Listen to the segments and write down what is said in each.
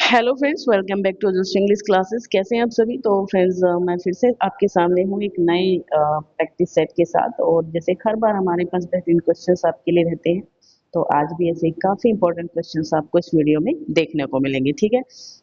Hello friends, welcome back to just English classes. कैसे हैं आप सभी? तो फ्रेंड्स, मैं फिर से आपके सामने हूँ एक नए प्रैक्टिस सेट के साथ। और जैसे हर बार हमारे पास बेहतरीन क्वेश्चंस आपके लिए रहते हैं, तो आज भी ऐसे काफ़ी इंपॉर्टेंट क्वेश्चंस आपको इस वीडियो में देखने को मिलेंगे। ठीक है,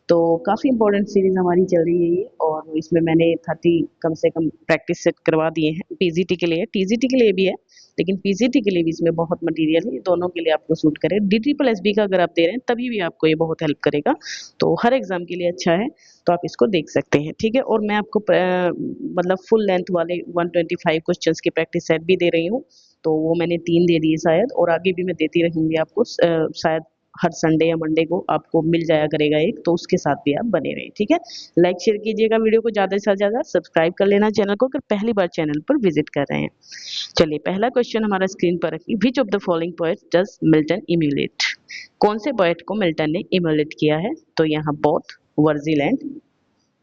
तो काफ़ी इंपॉर्टेंट सीरीज हमारी चल रही है ये, और इसमें मैंने 30 कम से कम प्रैक्टिस सेट करवा दिए हैं। पीजीटी के लिए, टीजीटी के लिए भी है, लेकिन पीजीटी के लिए भी इसमें बहुत मटेरियल है। ये दोनों के लिए आपको सूट करे। डी ट्रिपल एस बी का अगर आप दे रहे हैं तभी भी आपको ये बहुत हेल्प करेगा, तो हर एग्जाम के लिए अच्छा है। तो आप इसको देख सकते हैं। ठीक है, और मैं आपको मतलब फुल लेंथ वाले 125 क्वेश्चंस की प्रैक्टिस सेट भी दे रही हूँ। तो वो मैंने 3 दे दिए शायद, और आगे भी मैं देती रहूंगी आपको। शायद हर संडे या मंडे को आपको मिल जाया करेगा एक, तो उसके साथ भी आप बने रहें। ठीक है, लाइक शेयर कीजिएगा वीडियो को, ज़्यादा से ज़्यादा सब्सक्राइब कर लेना चैनल को अगर पहली बार चैनल पर विजिट कर रहे हैं। चलिए, पहला क्वेश्चन हमारा स्क्रीन पर रखिए। विच of the following poet does Milton emulate? कौन से पोएट को मिल्टन ने इम्यूलेट किया है? तो यहाँ बोथ, वर्जिल एंड,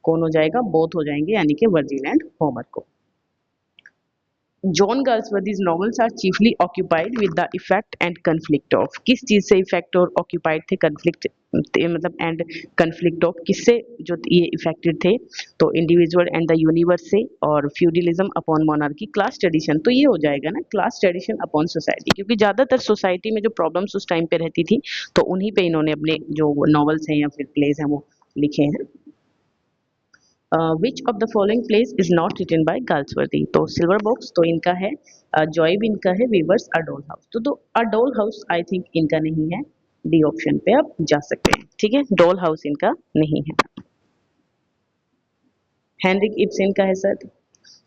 कौन हो जाएगा? बोथ हो जाएंगे, यानी कि वर्जिल एंड होमर को। John Galsworthy's novels are chiefly occupied with the effect and conflict of. किस चीज से इफेक्ट और ऑक्यूपाइड थे? कन्फ्लिक्ट मतलब एंड कन्फ्लिक्ट ऑफ किससे जो ये इफेक्टेड थे? तो इंडिविजुअल एंड द यूनिवर्स से, और feudalism upon monarchy, class tradition. तो ये हो जाएगा ना, क्लास ट्रेडिशन अपॉन सोसाइटी, क्योंकि ज्यादातर सोसाइटी में जो प्रॉब्लम्स उस टाइम पे रहती थी, तो उन्हीं पे इन्होंने अपने जो नॉवेल्स हैं या फिर प्लेज हैं वो लिखे हैं। Which of the following place is not written by Galsworthy? तो सिल्वर बॉक्स तो इनका है, जॉय भी इनका है, वीवर्स अ डॉल हाउस। तो a doll house I think इनका नहीं है। डी ऑप्शन पे आप जा सकते हैं। ठीक है, डॉल हाउस इनका नहीं है। हेनरिक इब्सन का है सर।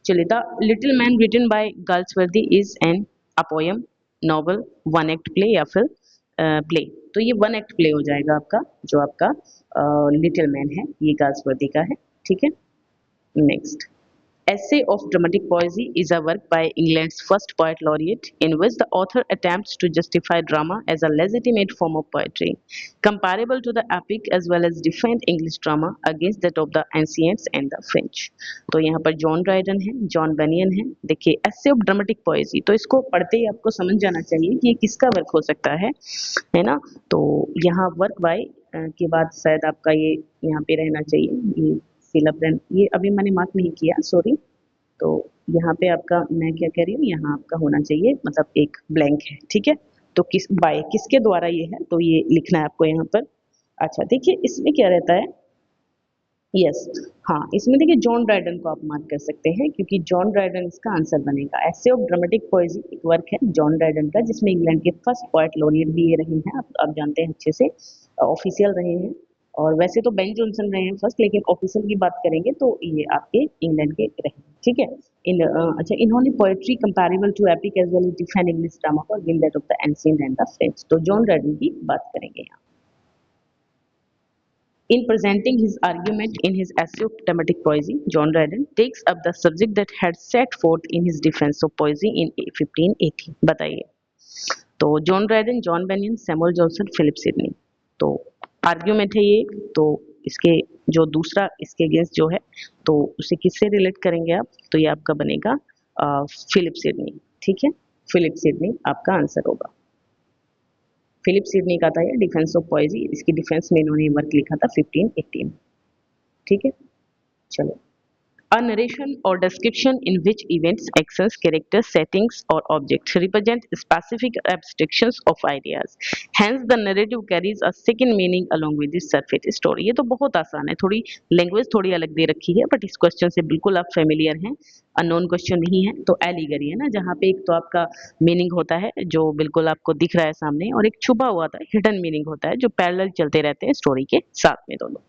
चलिए, the little man written by Galsworthy is an a poem, novel, one act play या फिर प्ले? तो ये वन एक्ट प्ले हो जाएगा आपका, जो आपका लिटिल मैन है ये गाल्सवर्दी का है। ठीक है, next. Essay of Dramatic Poesy is a work by England's first poet laureate in which the author attempts to justify drama as a legitimate form of poetry, comparable to the epic as well as defend English drama against that of the ancients and the French। तो यहाँ पर John Dryden है, John banyan है। देखिए, essay of dramatic पोएजी, तो इसको पढ़ते ही आपको समझ जाना चाहिए कि ये किसका वर्क हो सकता है ना। तो यहाँ वर्क बाय के बाद शायद आपका ये यहाँ पे रहना चाहिए, ये फिलअप, ये अभी मैंने मार्क नहीं किया, सॉरी। तो यहाँ पे आपका, मैं क्या कह रही हूँ, यहाँ आपका होना चाहिए, मतलब एक ब्लैंक है। ठीक है, तो किस बाय किसके द्वारा ये है, तो ये लिखना है आपको यहाँ पर। अच्छा, देखिए इसमें क्या रहता है। यस, हाँ, इसमें देखिए जॉन ड्राइडन को आप मार्क कर सकते हैं, क्योंकि जॉन ड्राइडन इसका आंसर बनेगा। ऐसे ऑफ ड्रामेटिक पोएजी एक वर्क है जॉन ड्राइडन का, जिसमें इंग्लैंड के फर्स्ट पोएट लॉरियट भी ये रहे हैं। आप जानते हैं अच्छे से, ऑफिशियल रहे हैं। और वैसे तो बेन जॉनसन रहे हैं फर्स्ट, लेकिन ऑफिशियल की बात करेंगे तो ये आपके इंग्लैंड के रहे हैं। ठीक है, अच्छा, इन्होंने poetry comparable to epic as well as define English drama for give that of the ancient and the French. तो जॉन ड्राइडन की बात करेंगे यहाँ। In presenting his argument in his essay of dramatic poesy, John Dryden takes up the subject that had set forth in his defense of poesy in 1580। बताइए, तो John Dryden, John Bunyan, Samuel Johnson, Philip Sidney. तो argument है ये, तो इसके जो दूसरा इसके अगेंस्ट जो है, तो उसे किससे रिलेट करेंगे आप? तो ये आपका बनेगा फिलिप सिडनी। ठीक है, फिलिप सिडनी आपका आंसर होगा। फिलिप सिडनी का था ये डिफेंस ऑफ पोएजी, इसकी डिफेंस में इन्होंने वर्क लिखा था 1518। ठीक है, चलो। A narration or description in which events, actions, characters, settings, or objects represent specific abstractions of ideas. Hence, the narrative carries a second meaning along with the surface story। ये तो बहुत आसान है, थोड़ी लैंग्वेज थोड़ी अलग दे रखी है, बट इस क्वेश्चन से बिल्कुल आप फेमिलियर हैं। अननोन क्वेश्चन नहीं है, तो एलिगरी है ना, जहाँ पे एक तो आपका मीनिंग होता है जो बिल्कुल आपको दिख रहा है सामने, और एक छुपा हुआ था हिडन मीनिंग होता है जो पैरेलल चलते रहते हैं स्टोरी के साथ में दोनों।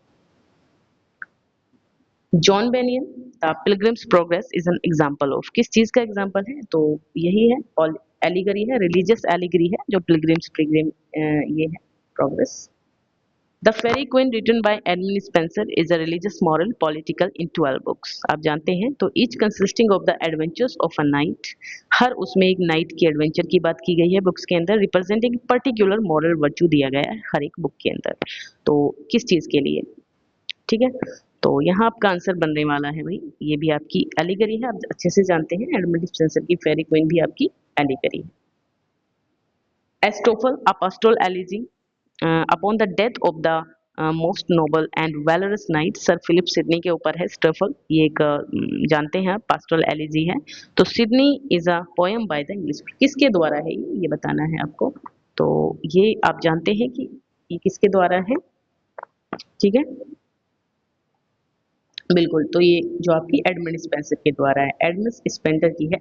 John banyan, the pilgrims progress is an example of, किस चीज का एग्जाम्पल है? तो यही है, और एलिगरी है, रिलीजियस एलिगरी है, जो पिलग्रिम्स पिलग्रिम ये है progress. The fairy queen written by Edmund Spenser is a religious moral political in 12 books. आप जानते हैं, तो each consisting of the adventures of a knight, हर उसमें एक नाइट की एडवेंचर की बात की गई है बुक्स के अंदर, रिप्रेजेंटिंग पर्टिकुलर मॉरल वर्च्यू दिया गया है हर एक बुक के अंदर। तो किस चीज के लिए? ठीक है, तो यहाँ आपका आंसर बनने वाला है भाई, ये भी आपकी एलिगरी है, आप अच्छे से जानते हैं, एडमंड स्पेंसर की फेरी क्वीन भी आपकी एलिगरी है। Astrophel pastoral elegy upon the death of the most noble and valorous knight sir Philip Sidney के ऊपर है स्टफल। ये एक जानते हैं आप पास्टोरल एलिजी है। तो Sydney is a poem by the English, किसके द्वारा है ये बताना है आपको। तो ये आप जानते हैं कि ये किसके द्वारा है, ठीक है बिल्कुल। तो ये जो आपकी एडमंड स्पेंसर के द्वारा है, एडमंड स्पेंसर की है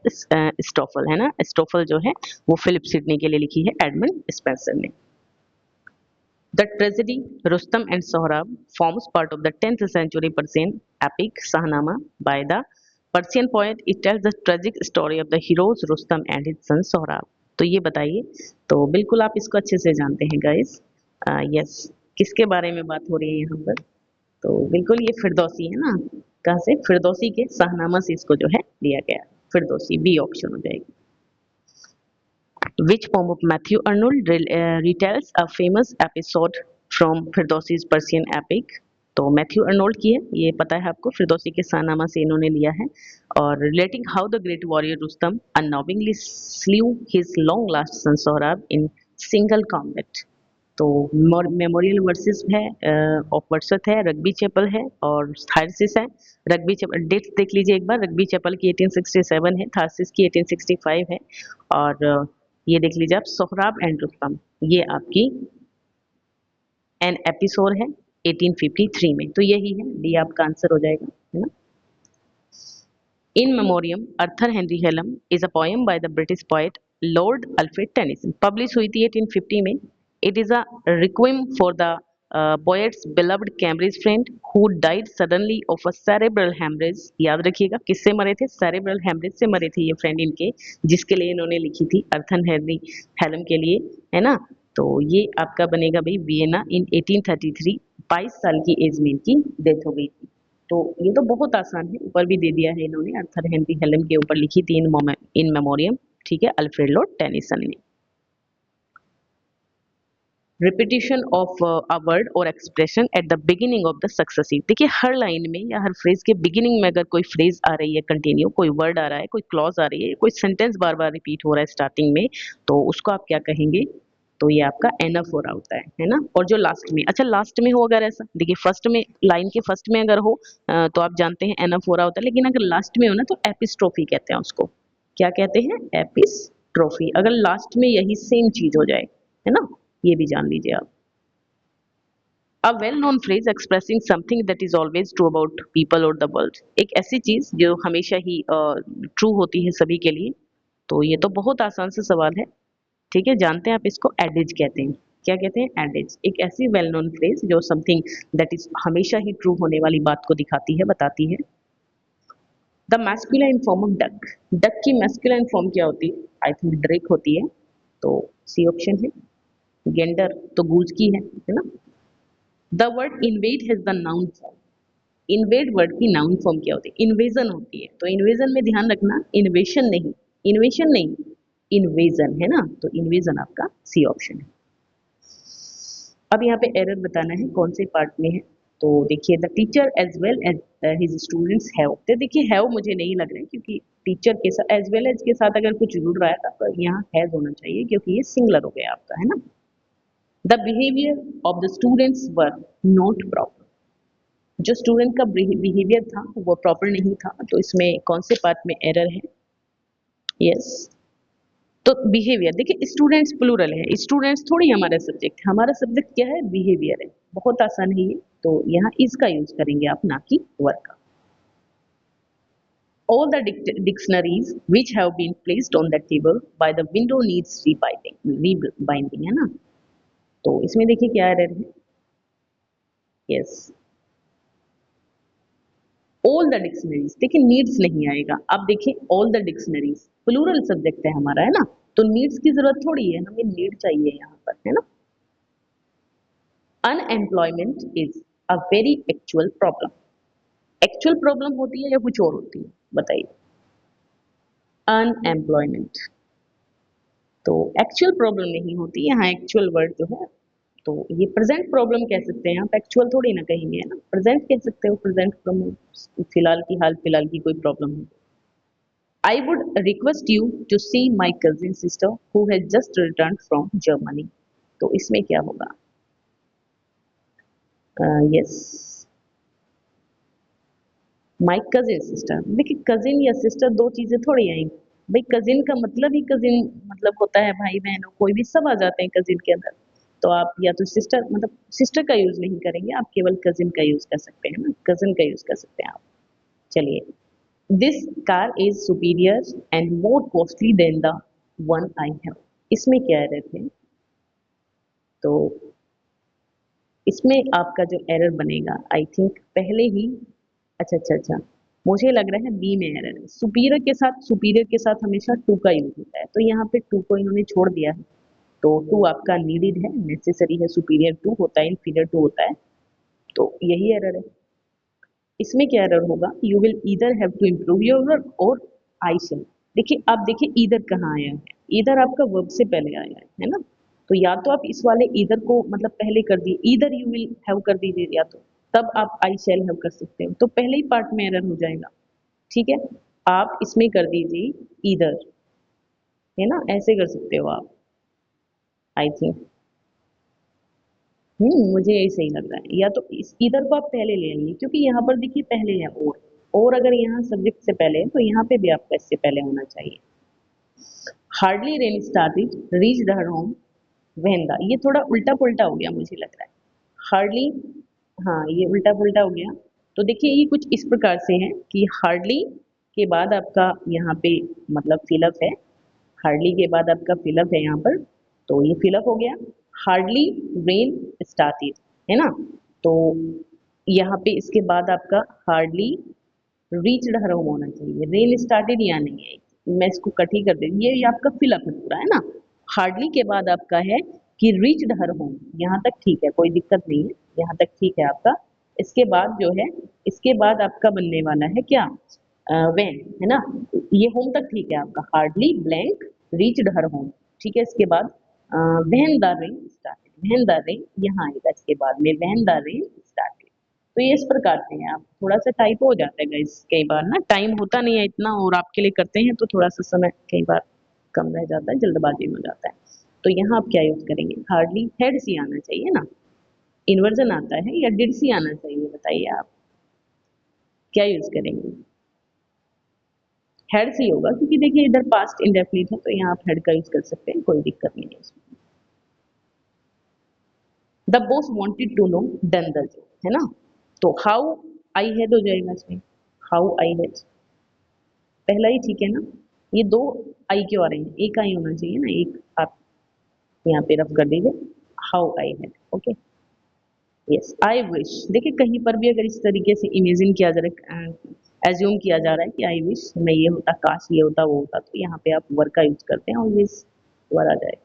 स्टोफल है ना, स्टोफल जो है वो फिलिप सिडनी के लिए लिखी है एडमंड स्पेंसर ने। The tragedy Rustam and Sohrab forms part of the 10th century Persian epic Shahnama by the Persian poet. It tells the tragic story of the heroes Rustam and his son Sohrab. तो ये बताइए, तो बिल्कुल आप इसको अच्छे से जानते हैं गाइस। यस, किसके बारे में बात हो रही है यहाँ पर, तो बिल्कुल ये फिरदौसी है ना, कहाँ से, फिरदौसी के शाहनामा से इसको जो है दिया गया। फिरदौसी बी ऑप्शन हो जाएगी। Which poem of Matthew Arnold retells a famous episode from फिरदौसी's Persian epic? तो मैथ्यू अर्नोल्ड की है, ये पता है आपको, फिरदौसी के शाहनामा से इन्होंने लिया है। और relating how the great warrior Rustam unknowingly slew his long lost son Sohrab in single combat. तो मेमोरियल वर्सेस है, ऑफ वर्सत है, रग्बी चैपल है और थारसिस है। रग्बी चैपल डेट्स देख लीजिए एक बार, रग्बी चैपल की 1867 है, थारसिस की 1865 है। और ये देख लीजिए आप, सोहराब एंड रुस्तम, ये आपकी एन एपिसोड है 1853 में। तो यही है, डी आपका आंसर हो जाएगा, है ना। In memoriam Arthur Henry Hallam is a poem by the British poet lord Alfred Tennyson, publish हुई थी 1850 में। It is a requiem for the poet's beloved Cambridge friend who died suddenly of a cerebral haemorrhage. याद रखिएगा किससे मरे थे, cerebral haemorrhage से मरे थे ये फ्रेंड इनके, जिसके लिए इन्होंने लिखी थी अर्थर हेनरी हेलम के लिए, है ना। तो ये आपका बनेगा भाई वियना इन 1833, 22 साल की एज में इनकी डेथ हो गई थी। तो ये तो बहुत आसान है, ऊपर भी दे दिया है इन्होंने, अर्थर हेनरी हेलम के ऊपर लिखी थी इन मेमोरियम, ठीक है, अल्फ्रेड लॉर्ड टेनिसन ने। रिपीटिशन ऑफ अ वर्ड और expression at the beginning of the successive. देखिए हर लाइन में या हर फ्रेज के बिगिनिंग में अगर कोई फ्रेज आ रही है कंटिन्यू, कोई वर्ड आ रहा है, कोई क्लॉज आ रही है, कोई सेंटेंस बार बार रिपीट हो रहा है स्टार्टिंग में, तो उसको आप क्या कहेंगे, तो ये आपका एनफ हो रहा होता है ना। और जो लास्ट में, अच्छा लास्ट में हो अगर ऐसा, देखिए फर्स्ट में, लाइन के फर्स्ट में अगर हो तो आप जानते हैं एनफ हो रहा होता है, लेकिन अगर लास्ट में हो ना तो एपिस्ट्रोफी कहते हैं उसको। क्या कहते हैं, एपिस्ट्रोफी, अगर लास्ट में यही सेम चीज हो जाए, है ना, ये भी जान लीजिए आप। A well-known phrase expressing something that is always true about people or the world, एक ऐसी चीज जो हमेशा ही ट्रू होती है सभी के लिए। तो ये तो बहुत आसान सा सवाल है, ठीक है, जानते हैं आप इसको, एडिज कहते हैं। क्या कहते हैं, एडिज, एक ऐसी वेल नोन फ्रेज जो समथिंग दैट इज हमेशा ही ट्रू होने वाली बात को दिखाती है, बताती है। The masculine form of duck, duck की मैस्कुलाइन फॉर्म क्या होती है, आई थिंक ड्रेक होती है, तो सी ऑप्शन है। गेंडर तो गूज की है ना। The word invade has the noun form, invade word की नाउन फॉर्म क्या होती है, इन्वेजन होती है। तो इन्वेजन में ध्यान रखना, इन्वेशन नहीं, इन्वेशन नहीं, इन्वेजन है ना, तो इन्वेजन आपका सी ऑप्शन है। अब यहाँ पे एरर बताना है कौन से पार्ट में है। तो देखिए the teacher as well as his students have, तो देखिए हैव मुझे नहीं लग रहा है, क्योंकि टीचर के साथ एज वेल एज के साथ अगर कुछ जुड़ रहा है तो यहाँ हैज होना चाहिए, क्योंकि ये सिंगुलर हो गया आपका, है ना। The behaviour of the students were not proper, जो स्टूडेंट का बिहेवियर था वो प्रॉपर नहीं था, तो इसमें कौन से पार्ट में एरर है, यस। तो बिहेवियर, देखिए स्टूडेंट्स प्लूरल है, स्टूडेंट्स थोड़ी हमारा सब्जेक्ट है, हमारा सब्जेक्ट क्या है, बिहेवियर है, बहुत आसान है ये। तो यहाँ इसका यूज करेंगे आप, ना कि वर का। All the dictionaries which have been placed on the table by the window needs rebinding है ना। तो इसमें देखिए क्या एरर है, यस। ऑल द डिक्शनरीज, देखिए नीड्स नहीं आएगा, अब देखिए all the dictionaries plural subject है हमारा, है ना, तो नीड्स की जरूरत थोड़ी है, हमें नीड चाहिए यहाँ पर, है ना। Unemployment is a very actual problem, actual problem होती है या कुछ और होती है, बताइए। अनएम्प्लॉयमेंट, तो एक्चुअल प्रॉब्लम नहीं होती, यहाँ एक्चुअल वर्ड जो है, तो ये प्रेजेंट प्रॉब्लम कह सकते हैं आप, एक्चुअल थोड़ी ना कहेंगे, है ना, प्रेजेंट कह सकते हो, प्रेजेंट प्रॉब्लम फिलहाल की, हाल फिलहाल की कोई प्रॉब्लम है। I would request you to see my cousin sister who has just returned from Germany. तो इसमें क्या होगा, यस, माई कजिन सिस्टर। देखिए कजिन या सिस्टर दो चीजें थोड़ी आई भाई, कजिन का मतलब ही कजिन मतलब होता है भाई बहन कोई भी सब आ जाते हैं कजिन के अंदर। तो आप या तो सिस्टर मतलब सिस्टर का यूज नहीं करेंगे, आप केवल कजिन का यूज कर सकते हैं ना, कजिन का यूज कर सकते हैं आप। चलिए, this car is superior and more costly than the one I have. इसमें क्या एरर थे? तो इसमें आपका जो एरर बनेगा आई थिंक पहले ही, अच्छा अच्छा अच्छा, मुझे लग रहा है बी में एरर है। सुपीरियर के साथ हमेशा टू का यूज होता है, तो यहाँ पे टू को इन्होंने छोड़ दिया है। तो टू आपका नीडेड है, नेसेसरी है, सुपीरियर टू होता है, इंफीरियर टू होता है। तो यही एरर है। इसमें क्या एरर होगा? You will either have to improve your work or I shell. देखिए आप देखिए ईदर कहाँ आया है, ईदर आपका वर्ब से पहले आया है ना। तो या तो आप इस वाले ईदर को मतलब पहले कर दिए, ईदर यू विल हैव कर दीजिए, या तो तब आप आई शेल हैव कर सकते हो, तो पहले ही पार्ट में एरर हो जाएगा। ठीक है, आप इसमें कर दीजिए ईदर, है ना, ऐसे कर सकते हो आप आई थिंक। मुझे यही सही लग रहा है, या तो इस इधर को आप पहले ले आइए, क्योंकि यहाँ पर देखिए पहले है और अगर यहाँ सब्जेक्ट से पहले है तो यहाँ पे भी आपका इससे पहले होना चाहिए। Hardly rain started reach her home when the, ये थोड़ा उल्टा पुल्टा हो गया मुझे लग रहा है। हार्डली, हाँ ये उल्टा पुल्टा हो गया। तो देखिए ये कुछ इस प्रकार से है कि हार्डली के बाद आपका यहाँ पे मतलब फिलअप है, हार्डली के बाद आपका फिलअप है यहाँ पर, तो ये फिलअप हो गया। हार्डली रेन स्टार्टेड, है ना। तो यहाँ पे इसके बाद आपका हार्डली रीच्ड हर होम होना चाहिए, रेन स्टार्टेड यहाँ नहीं है, मैं इसको कट ही कर देती, ये आपका फिलअप है पूरा, है ना। हार्डली के बाद आपका है कि रीच्ड हर होम, यहाँ तक ठीक है, कोई दिक्कत नहीं है, यहाँ तक ठीक है आपका। इसके बाद जो है, इसके बाद आपका बनने वाला है क्या? वेन, है ना। ये होम तक ठीक है आपका, हार्डली ब्लैंक रीच्ड हर होम। ठीक है, इसके बाद when the rain started, when the rain यहाँ आएगा इसके बाद में, व्हेन द रेन स्टार्टेड। तो ये इस प्रकार से है, आप थोड़ा सा टाइप हो जाता है गाइस, कई बार ना टाइम होता नहीं है इतना और आपके लिए करते हैं तो थोड़ा सा समय कई बार कम रह जाता है, जल्दबाजी में हो जाता है। तो यहाँ आप क्या यूज करेंगे? हार्डली हेड सी आना चाहिए ना, इन्वर्जन आता है या डिड सी आना चाहिए, बताइए आप क्या यूज करेंगे? हेड सी होगा, क्योंकि देखिए इधर पास्ट इंडेफिनिट है, तो यहाँ आप हेड का यूज कर सकते हैं, कोई दिक्कत नहीं है इसमें। The boss wanted to know done the job, है ना। तो हाउ आई हेड हो जाएगा इसमें, हाउ आई हेड पहला ही ठीक है ना। ये दो आई क्यों आ रहे हैं? एक आई होना चाहिए ना, एक आप यहाँ पे रफ कर दीजिए, how I head, okay. Yes I wish, देखिए कहीं पर भी अगर इस तरीके से इमेजिन किया जा रहा है, एज्यूम किया जा रहा है कि आई विश मैं ये होता, काश ये होता, वो होता, तो यहाँ पे आप वर का यूज करते हैं और विश वर आ जाए।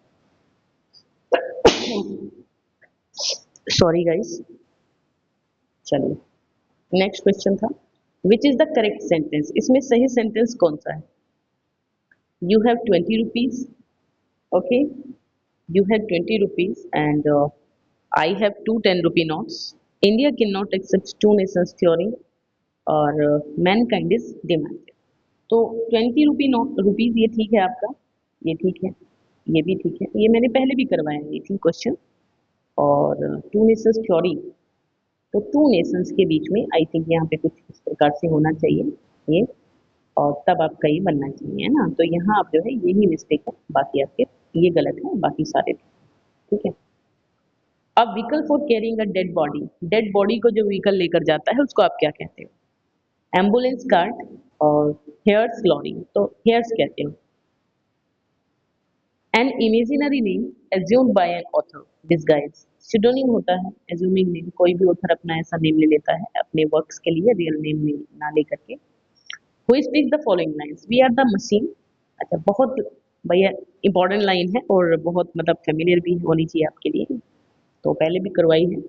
Sorry guys. चलिए, नेक्स्ट क्वेश्चन था, which is the correct sentence, इसमें सही सेंटेंस कौन सा है? You have 20 rupees, okay, you have 20 rupees and I have two 10 rupee notes. India cannot accept two nations theory और mankind is demanded. तो 20 rupee note rupees ये ठीक है आपका, ये ठीक है, ये भी ठीक है, ये मैंने पहले भी करवाया है आई थिंक क्वेश्चन। और टू नेशंस थ्योरी, तो टू नेशंस के बीच में आई थिंक यहाँ पे कुछ इस प्रकार से होना चाहिए ये, और तब आपका ये बनना चाहिए, है ना। तो यहाँ आप जो है यही मिस्टेक है, बाकी आपके ये गलत है, बाकी सारे ठीक है। अब vehicle for carrying a dead body को जो व्हीकल लेकर जाता है उसको आप क्या कहते हो? एम्बुलेंस, कार्ट और हेयर्स लॉरी, तो हेयर्स कहते हो। An imaginary name assumed by an author disguise, pseudonym होता है एज्यूमिंग नेम, कोई भी ऑथर अपना ऐसा नेम ले लेता है अपने वर्क्स के लिए, रियल नेम ना लेकर के। Who speak the following lines, we are the machine. अच्छा, बहुत भैया इंपॉर्टेंट लाइन है और बहुत मतलब फेमिलियर भी होनी चाहिए आपके लिए, तो पहले भी करवाई है।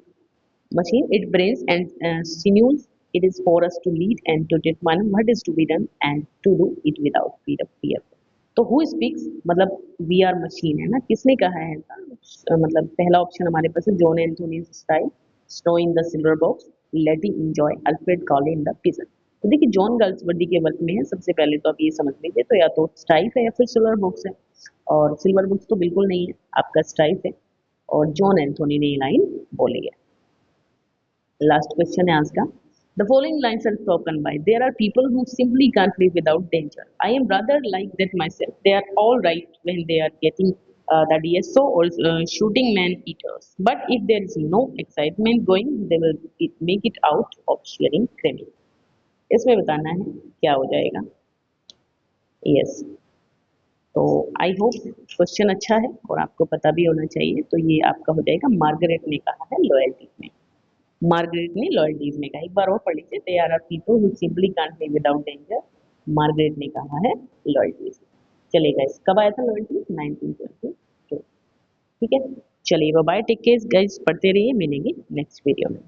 Machine, it brains and sinews. It is for us to lead and to determine what is to be done and to do it without fear of fear. तो who speaks मतलब we are machine, है ना, किसने कहा है ऐसा? मतलब पहला ऑप्शन हमारे पास है John Anthony style, snow in the silver box, लेटी इंजॉय, अल्फ्रेड कॉले इन द पिजन। तो देखिए जॉन गर्ल्सवर्दी के वर्क में है, सबसे पहले तो आप ये समझ लीजिए, तो या तो स्ट्राइफ है या फिर सिल्वर बॉक्स है, और सिल्वर बॉक्स तो बिल्कुल नहीं है, आपका स्ट्राइफ है, और जॉन एंथोनी ने ये लाइन बोली है। लास्ट क्वेश्चन है आज का. The following lines are spoken by. There are people who simply can't live without danger. I am rather like that myself. They are all right when they are getting the DSO or shooting man eaters. But if there is no excitement going, they will make it out of sharing creamy. इसमें बताना है क्या हो जाएगा. Yes. तो I hope question अच्छा है और आपको पता भी होना चाहिए. तो ये आपका हो जाएगा मार्गरेट ने कहा है लॉयल्टी में. मार्गरेट ने लॉयल्टीज में कहा. एक बार और पढ़ लीजिए. There are people who simply can't live without danger. Margaret ने कहा है लॉयल्टीज. चलिए गाइस, कब आया था लॉयल्टी? 1922. ठीक है. चलिए बाय. Take care guys. पढ़ते रहिए. मिलेंगे नेक्स्ट वीडियो में.